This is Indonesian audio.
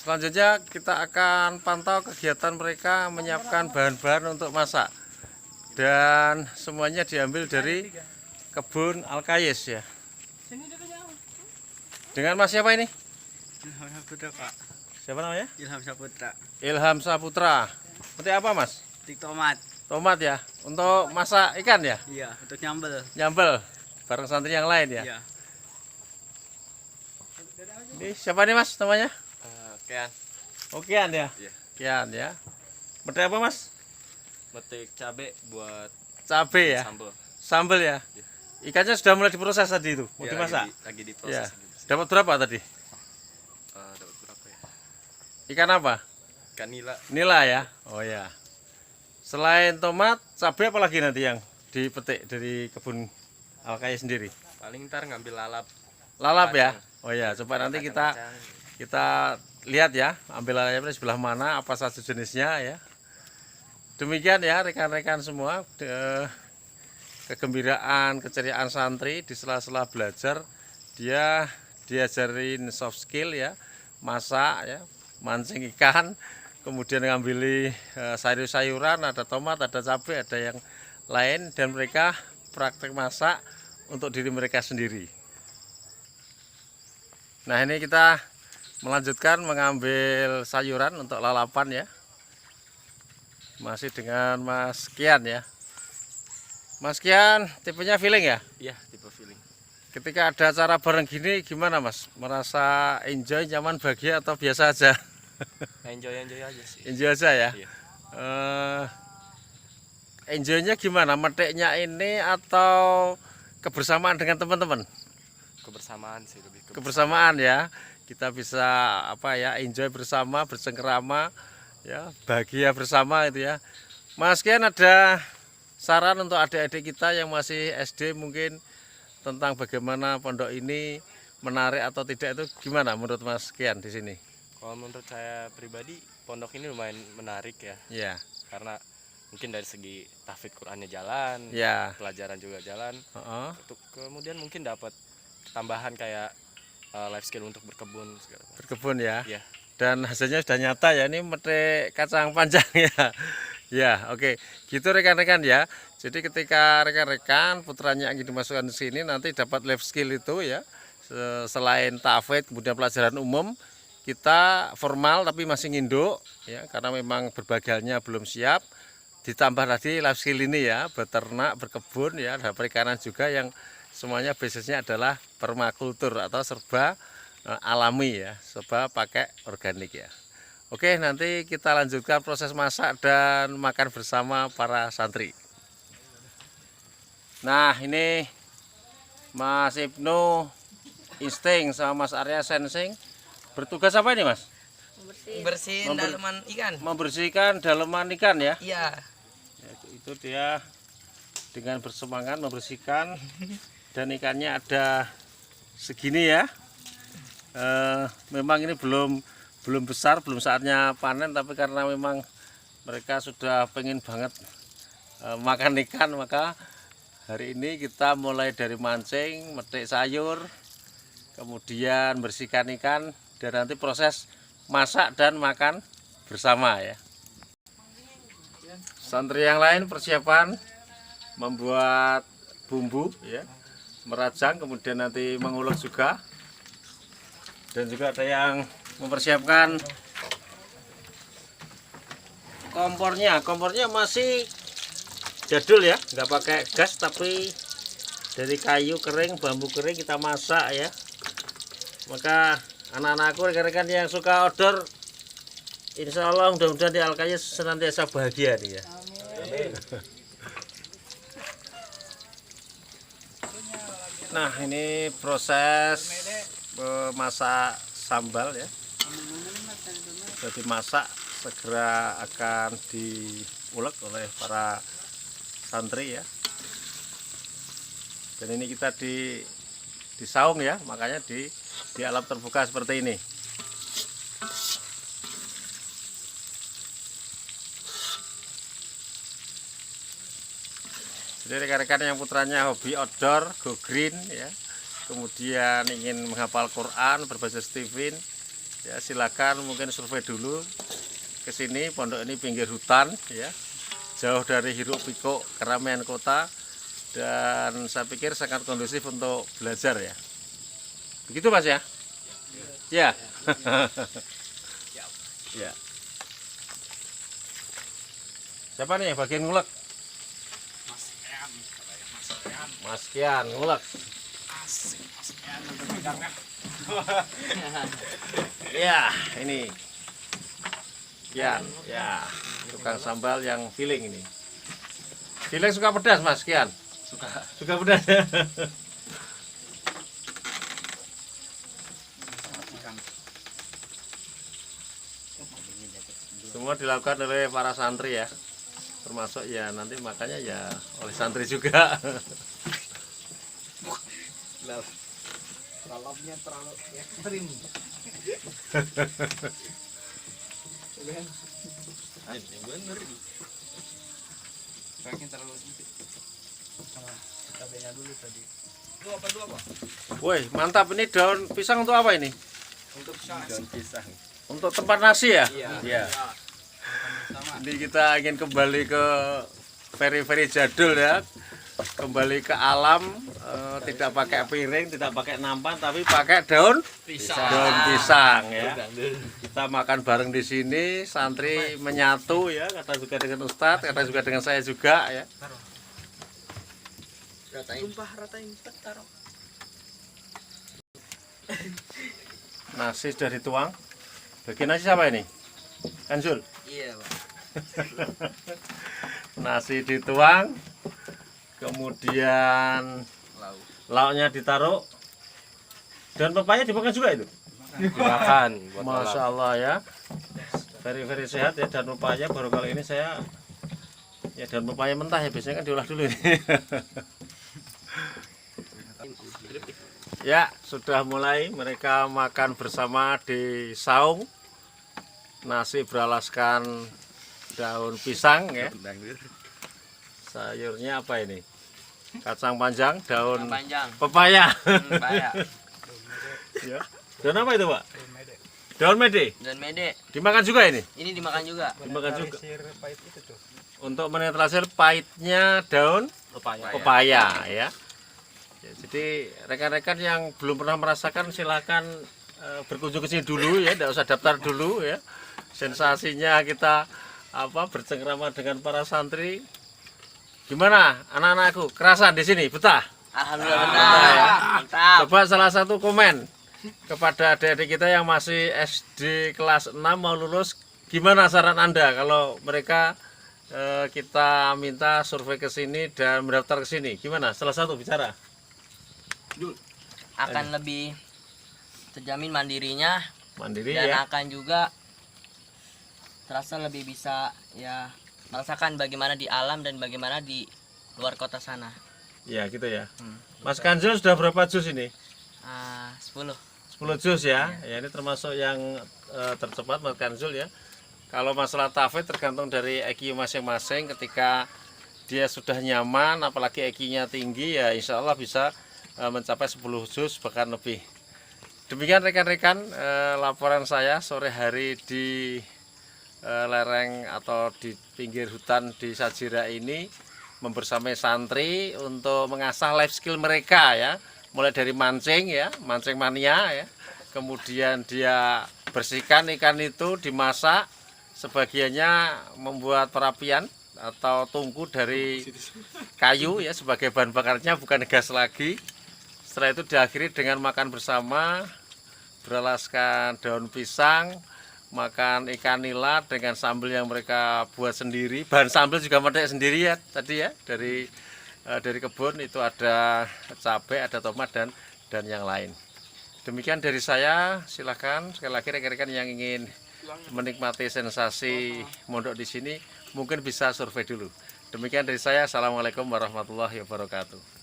Selanjutnya kita akan pantau kegiatan mereka menyiapkan bahan-bahan untuk masak. Dan semuanya diambil dari kebun Al-Kayis ya. Dengan Mas siapa ini? Ilham Saputra, Pak. Siapa namanya? Ilham Saputra. Ilham Saputra. Seperti apa Mas? Tik tomat. Tomat ya. Untuk masak ikan ya? Iya, untuk nyambel. Nyambel bareng santri yang lain ya. Iya. Ini siapa nih Mas namanya? Kian. Oh Kian ya? Iya. Kian ya. Metik apa Mas? Metik cabe buat Cabe ya. sambal. Sambal ya. Iya. Ikannya sudah mulai diproses tadi itu, mau Ya, dimasak. lagi Ya. diproses. Dapat berapa tadi? Dapat berapa ya? Ikan apa? Ikan nila. Nila ya. Oh ya. Selain tomat, cabai apa lagi nanti yang dipetik dari kebun Al-Kayis sendiri? Paling ntar ngambil lalap. Lalap ya. Kacang. Oh ya, coba nanti Kacang-kacang. kita lihat ya, ambil lalapnya sebelah mana, apa saja jenisnya ya. Demikian ya rekan-rekan semua, kegembiraan, keceriaan santri di sela-sela belajar, dia diajarin soft skill ya, masak ya, mancing ikan, kemudian ngambil sayur-sayuran, ada tomat, ada cabai, ada yang lain, dan mereka praktek masak untuk diri mereka sendiri. Nah ini kita melanjutkan mengambil sayuran untuk lalapan ya, masih dengan Mas Kian ya. Mas Kian tipenya feeling ya? Iya, tipe feeling. Ketika ada acara bareng gini gimana Mas? Merasa enjoy, nyaman, bahagia atau biasa aja? Enjoy aja sih. Enjoy aja ya? Iya. Enjoynya gimana? Metiknya ini atau kebersamaan dengan teman-teman? Kebersamaan sih lebih ke Kebersamaan ya. Kita bisa apa ya, enjoy bersama, bersengkerama ya, bahagia bersama itu ya. Mas Kian ada saran untuk adik-adik kita yang masih SD mungkin tentang bagaimana pondok ini menarik atau tidak, itu gimana menurut Mas Kian di sini? Kalau menurut saya pribadi, pondok ini lumayan menarik ya. Ya, Karena mungkin dari segi tahfidz Qur'annya jalan, ya, pelajaran juga jalan. heeh. Kemudian mungkin dapat tambahan kayak life skill untuk berkebun segala macam. Berkebun ya. Iya. Dan hasilnya sudah nyata ya, ini metik kacang panjang ya. Ya, oke. Gitu rekan-rekan ya. Jadi ketika rekan-rekan putranya ingin dimasukkan di sini nanti dapat life skill itu ya. Selain tahfidz kemudian pelajaran umum, kita formal tapi masih nginduk ya, karena memang berbagai belum siap. Ditambah tadi life skill ini ya, beternak, berkebun ya, ada perikanan juga yang semuanya basisnya adalah permakultur atau serba alami ya, serba pakai organik ya. Oke, nanti kita lanjutkan proses masak dan makan bersama para santri. Nah, ini Mas Ibnu Insting sama Mas Arya Sensing bertugas apa ini Mas? Bersihin dalaman ikan. Membersihkan dalaman ikan ya. Iya. Itu dia dengan bersemangat membersihkan, dan ikannya ada segini ya. Memang ini belum besar, belum saatnya panen, tapi karena memang mereka sudah pengen banget makan ikan, maka hari ini kita mulai dari mancing, metik sayur, kemudian bersihkan ikan, dan nanti proses masak dan makan bersama ya. Santri yang lain persiapan membuat bumbu ya, merajang, kemudian nanti mengulek juga, dan juga ada yang mempersiapkan kompornya masih jadul ya, nggak pakai gas tapi dari kayu kering, bambu kering kita masak ya. Maka anak-anakku, rekan-rekan yang suka outdoor, insya Allah mudah-mudahan di Al-Kayis senantiasa bahagia nih ya. Amin. Nah ini proses masak sambal ya, sudah dimasak, segera akan diulek oleh para santri ya. Dan ini kita di saung ya, makanya di alam terbuka seperti ini. Jadi rekan-rekan yang putranya hobi outdoor, go green ya, kemudian ingin menghafal Quran berbasis Stephen, ya silakan mungkin survei dulu ke sini. Pondok ini pinggir hutan ya, jauh dari hiruk pikuk keramaian kota, dan saya pikir sangat kondusif untuk belajar ya. Begitu Mas ya? Ya. Ya. Siapa nih yang bagian ngulek? Mas Kian ngulek. Ya, ini Kian, ya, tukang sambal yang feeling ini. Feeling suka pedas Mas Kian? Suka pedas. Semua dilakukan oleh para santri ya, termasuk ya nanti makanya ya oleh santri juga. Lalapnya terlalu ekstrim. Bener. Kayaknya terlalu sempit. Sama cabenya dulu tadi. Dua apa? Woi, mantap, ini daun pisang untuk apa ini? Untuk daun pisang. Untuk tempat nasi ya? Iya. Ini kita ingin kembali ke peri-peri jadul ya, kembali ke alam, tidak pakai piring, tidak pakai nampan, tapi pakai daun pisang ya. Kita makan bareng di sini, santri menyatu ya, kadang juga dengan ustadz, kadang juga dengan saya juga ya. Ratain taruh. Nasi sudah dituang. Bagian nasi siapa ini? Kansul. Iya, Pak. Nasi dituang, kemudian lauknya ditaruh, dan pepaya dimakan juga itu. Dimakan buat Masya alam. Allah ya, very sehat ya. Dan pepaya baru kali ini saya ya, dan pepaya mentah ya, biasanya kan diolah dulu ini. Ya, sudah mulai mereka makan bersama di saung. Nasi beralaskan daun pisang ya. Sayurnya apa ini? Kacang panjang, daun Panjang. pepaya. Pepaya. Ya. Daun apa itu, Pak? Daun mede. Dan mede. Dimakan juga ini? Ini dimakan juga. Dimakan juga. Untuk menetralisir pahitnya daun pepaya ya. Ya, jadi rekan-rekan yang belum pernah merasakan silakan berkunjung ke sini dulu ya, tidak usah daftar dulu ya. Sensasinya kita bercengkrama dengan para santri. Gimana anak-anakku? Kerasan di sini? Betah? Alhamdulillah Betah benar. ya. Mantap. Coba salah satu komen kepada adik-adik kita yang masih SD kelas 6 mau lulus, gimana saran Anda kalau mereka kita minta survei ke sini dan mendaftar ke sini? Gimana? Salah satu bicara. Akan lebih terjamin mandirinya Mandiri dan ya. akan juga terasa lebih bisa ya merasakan bagaimana di alam dan bagaimana di luar kota sana. Ya gitu ya. Mas Kanjul sudah berapa jus ini? 10. 10 jus ya. Ya ini termasuk yang tercepat Mas Kanjul ya. Kalau masalah tafid tergantung dari EQ masing-masing. Ketika dia sudah nyaman, apalagi EQ-nya tinggi ya, insya Allah bisa mencapai 10 jus bahkan lebih. Demikian rekan-rekan laporan saya sore hari di lereng atau di pinggir hutan di Sajira ini, membersamai santri untuk mengasah life skill mereka ya, mulai dari mancing ya, mancing mania ya, kemudian dia bersihkan ikan itu, dimasak, sebagiannya membuat perapian atau tungku dari kayu ya sebagai bahan bakarnya, bukan gas lagi. Setelah itu diakhiri dengan makan bersama, beralaskan daun pisang, makan ikan nila dengan sambal yang mereka buat sendiri. Bahan sambal juga mereka sendiri ya tadi ya, dari kebun itu ada cabai, ada tomat dan yang lain. Demikian dari saya, silakan sekali lagi rekan-rekan yang ingin menikmati sensasi mondok di sini mungkin bisa survei dulu. Demikian dari saya, assalamualaikum warahmatullahi wabarakatuh.